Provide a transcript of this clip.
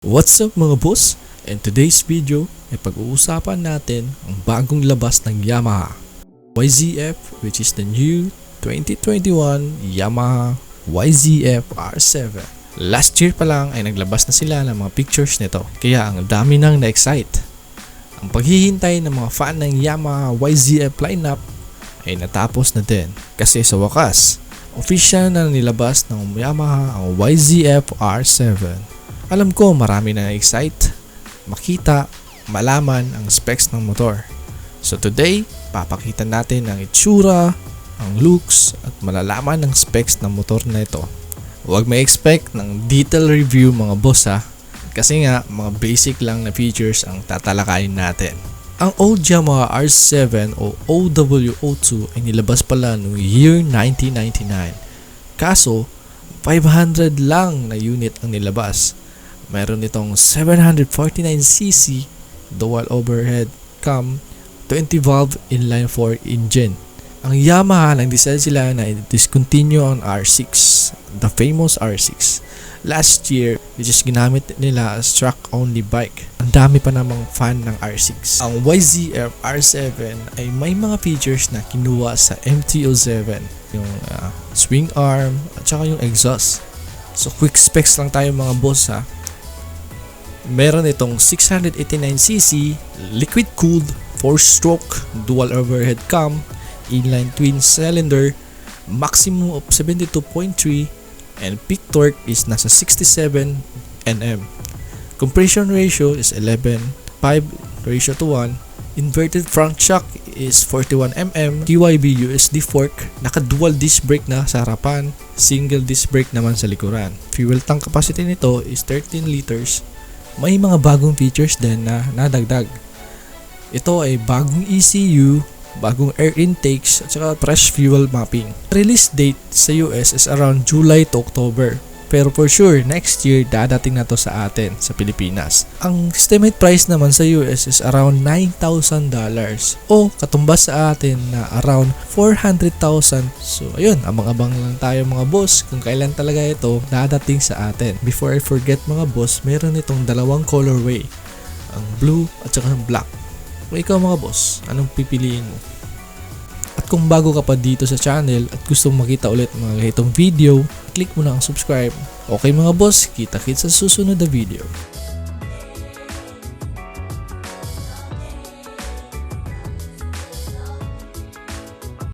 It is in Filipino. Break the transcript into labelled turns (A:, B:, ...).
A: What's up mga boss? In today's video ay pag-uusapan natin ang bagong labas ng Yamaha YZF, which is the new 2021 Yamaha YZF R7. Last year pa lang ay naglabas na sila ng mga pictures nito, kaya ang dami nang na-excite. Ang paghihintay ng mga fan ng Yamaha YZF lineup ay natapos na din, kasi sa wakas official na nilabas ng Yamaha ang YZF R7. Alam ko marami na excite, makita, malaman ang specs ng motor. So today, papakita natin ang itsura, ang looks, at malalaman ang specs ng motor na ito. Huwag may expect ng detail review mga boss ha, kasi nga mga basic lang na features ang tatalakayin natin. Ang old Yamaha R7 o OWO2 ay nilabas pala noong year 1999. Kaso, 500 lang na unit ang nilabas. Meron itong 749cc dual overhead cam 20 valve inline 4 engine. Ang Yamaha nag-decide sila na discontinue ang R6, the famous R6. Last year, which is ginamit nila as truck only bike. Ang dami pa namang fan ng R6. Ang YZF R7 ay may mga features na kinuha sa MT-07, yung swing arm at saka yung exhaust. So quick specs lang tayo mga boss ha. Meron itong 689cc liquid cooled 4-stroke dual overhead cam, inline twin cylinder, maximum of 72.3, and peak torque is nasa 67 Nm. Compression ratio is 11:5:1. Inverted front shock is 41 mm. TYB USD fork. Naka dual disc brake na sa harapan, single disc brake naman sa likuran. Fuel tank capacity nito is 13 liters. May mga bagong features din na nadagdag. Ito ay bagong ECU, bagong air intakes, at saka fresh fuel mapping. Release date sa US is around July to October. Pero for sure, next year dadating na to sa atin sa Pilipinas. Ang estimate price naman sa US is around $9,000 o katumbas sa atin na around 400,000. So ayun, abang-abang lang tayo mga boss kung kailan talaga ito dadating sa atin. Before I forget mga boss, meron itong dalawang colorway, ang blue at saka ang black. O ikaw mga boss, anong pipiliin mo? At kung bago ka pa dito sa channel at gusto mong makita ulit mga ganitong video, click mo na ang subscribe. Okay mga boss, kita-kits sa susunod na video.